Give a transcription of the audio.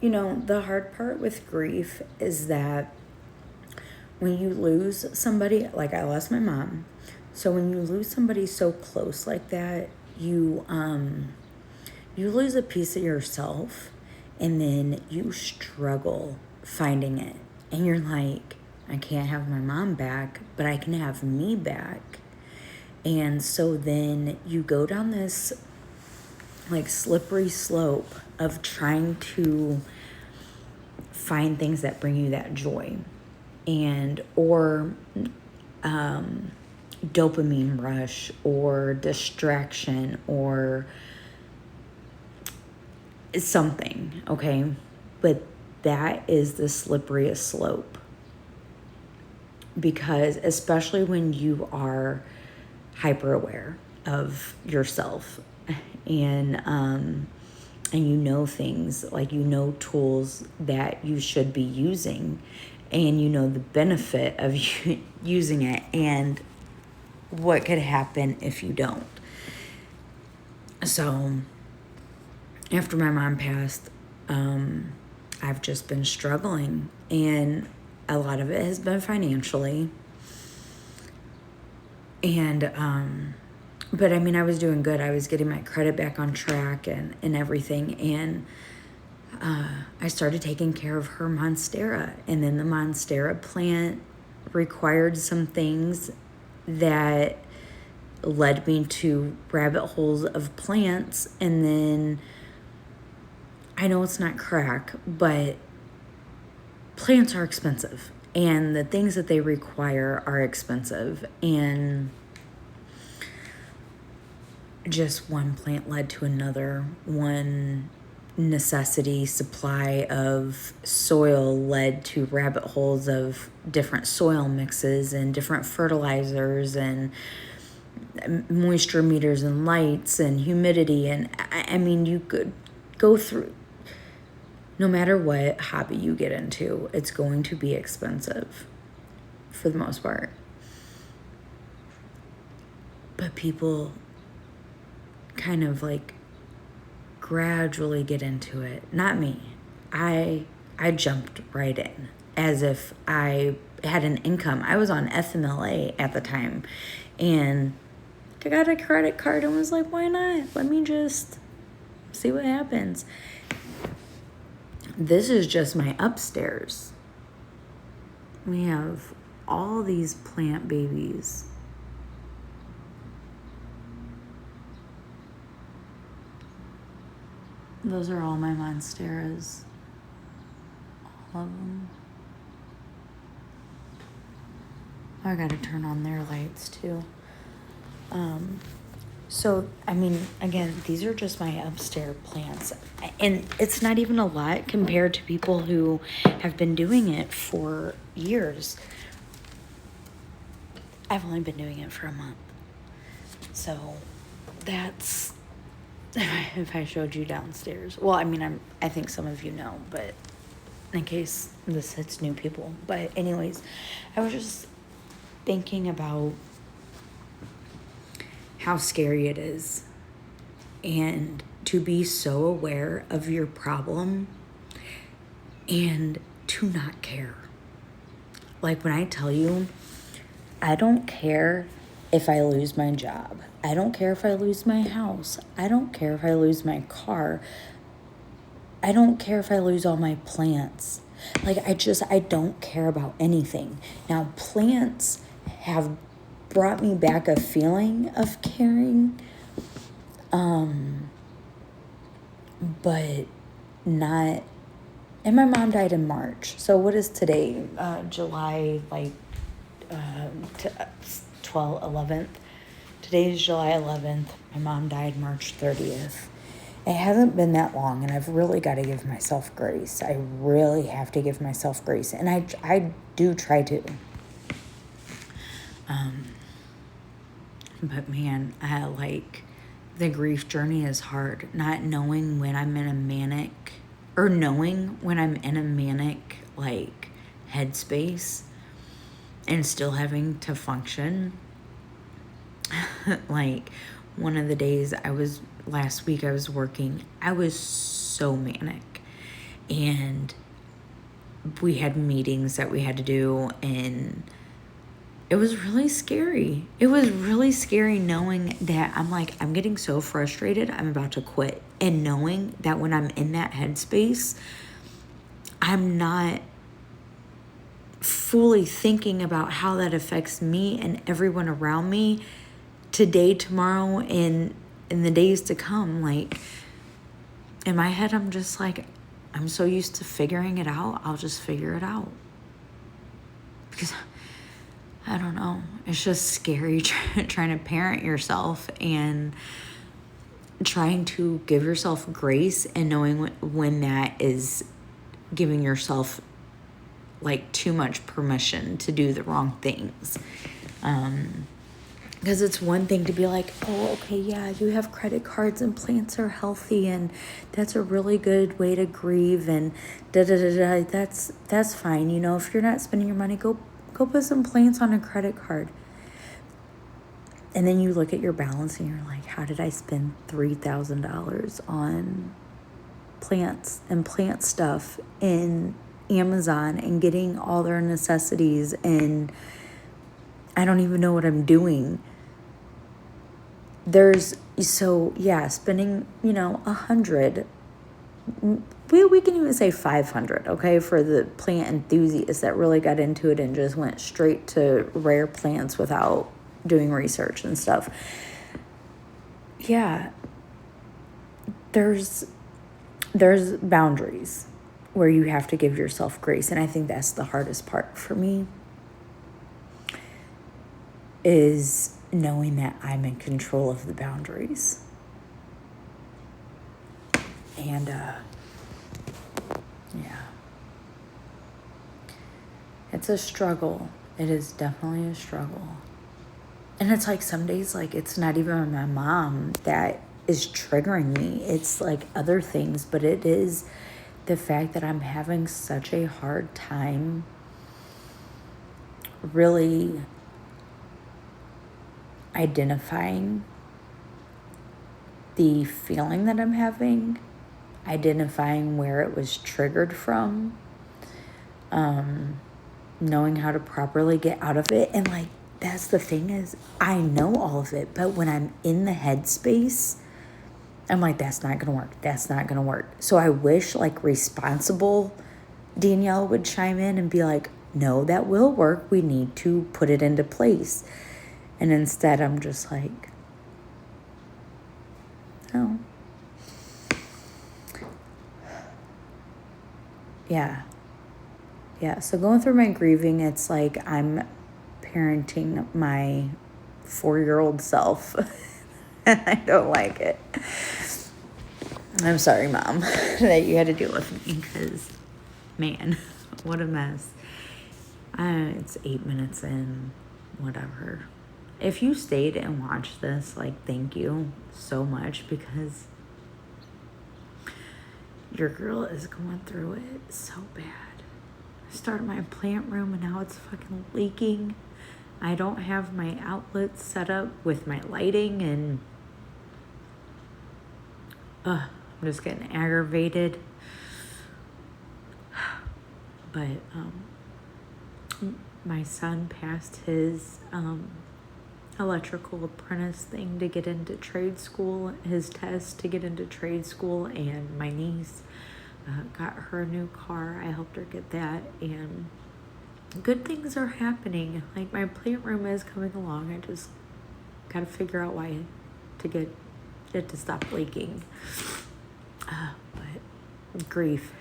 the hard part with grief is that when you lose somebody, like I lost my mom, so when you lose somebody so close like that, you lose a piece of yourself, and then you struggle finding it. And you're like, I can't have my mom back, but I can have me back. And so then you go down this like slippery slope of trying to find things that bring you that joy, and or dopamine rush or distraction or something, okay? But that is the slipperiest slope, because especially when you are hyper aware of yourself, and you know things, like tools that you should be using, and the benefit of using it, and what could happen if you don't. So after my mom passed, I've just been struggling, and a lot of it has been financially. And but I mean, I was doing good. I was getting my credit back on track and everything. And I started taking care of her Monstera. And then the Monstera plant required some things that led me to rabbit holes of plants. And then, I know it's not crack, but plants are expensive. And the things that they require are expensive. And just one plant led to another. One necessity supply of soil led to rabbit holes of different soil mixes and different fertilizers and moisture meters and lights and humidity. And I mean, you could go through, no matter what hobby you get into, it's going to be expensive for the most part. But people kind of like gradually get into it. Not me. I jumped right in as if I had an income. I was on FMLA at the time, and I got a credit card and was like, why not? Let me just see what happens. This is just my upstairs. We have all these plant babies. Those are all my Monsteras. All of them. I gotta turn on their lights too. So, I mean, again, these are just my upstairs plants. And it's not even a lot compared to people who have been doing it for years. I've only been doing it for a month. So, that's... if I showed you downstairs. Well, I mean, I think some of you know, but in case this hits new people. But anyways, I was just thinking about how scary it is, and to be so aware of your problem and to not care. Like when I tell you, I don't care if I lose my job. I don't care if I lose my house. I don't care if I lose my car. I don't care if I lose all my plants. Like, I don't care about anything. Now, plants have brought me back a feeling of caring, but not... And my mom died in March. So what is today? July, 11th. Today is July 11th. My mom died March 30th. It hasn't been that long, and I've really got to give myself grace. I really have to give myself grace, and I do try to. But man, the grief journey is hard. Not knowing when I'm in a manic, or knowing when I'm in a manic, headspace, and still having to function. One of the days last week I was working, I was so manic. And we had meetings that we had to do, and it was really scary. It was really scary knowing that I'm getting so frustrated, I'm about to quit. And knowing that when I'm in that headspace, I'm not fully thinking about how that affects me and everyone around me today, tomorrow, and in the days to come. Like, in my head, I'm just like, I'm so used to figuring it out, I'll just figure it out. Because, I don't know, it's just scary trying to parent yourself and trying to give yourself grace and knowing when that is giving yourself like too much permission to do the wrong things. Because it's one thing to be like, oh, okay, yeah, you have credit cards and plants are healthy and that's a really good way to grieve and da-da-da-da. That's fine. You know, if you're not spending your money, go put some plants on a credit card. And then you look at your balance and you're like, how did I spend $3,000 on plants and plant stuff in Amazon and getting all their necessities, and I don't even know what I'm doing. Spending, $100, we can even say $500, okay, for the plant enthusiasts that really got into it and just went straight to rare plants without doing research and stuff. Yeah, there's boundaries where you have to give yourself grace. And I think that's the hardest part for me, is knowing that I'm in control of the boundaries. And, it's a struggle. It is definitely a struggle. And it's like some days, like, it's not even my mom that is triggering me. It's like other things, but it is the fact that I'm having such a hard time really identifying the feeling that I'm having, identifying where it was triggered from, knowing how to properly get out of it. And like, that's the thing, is I know all of it, but when I'm in the headspace, I'm like, that's not going to work. That's not going to work. So I wish like responsible Danielle would chime in and be like, no, that will work. We need to put it into place. And instead I'm just like, no. Yeah. So going through my grieving, it's like I'm parenting my 4-year-old self. And I don't like it. I'm sorry, Mom, that you had to deal with me, because, man, what a mess. It's 8 minutes in, whatever. If you stayed and watched this, like, thank you so much, because your girl is going through it so bad. I started my plant room and now it's fucking leaking. I don't have my outlets set up with my lighting, and I'm just getting aggravated. But my son passed his electrical apprentice thing to get into trade school, his test to get into trade school, and my niece got her a new car. I helped her get that, and good things are happening. Like, my plant room is coming along. I just gotta figure out why to get it to stop leaking. But grief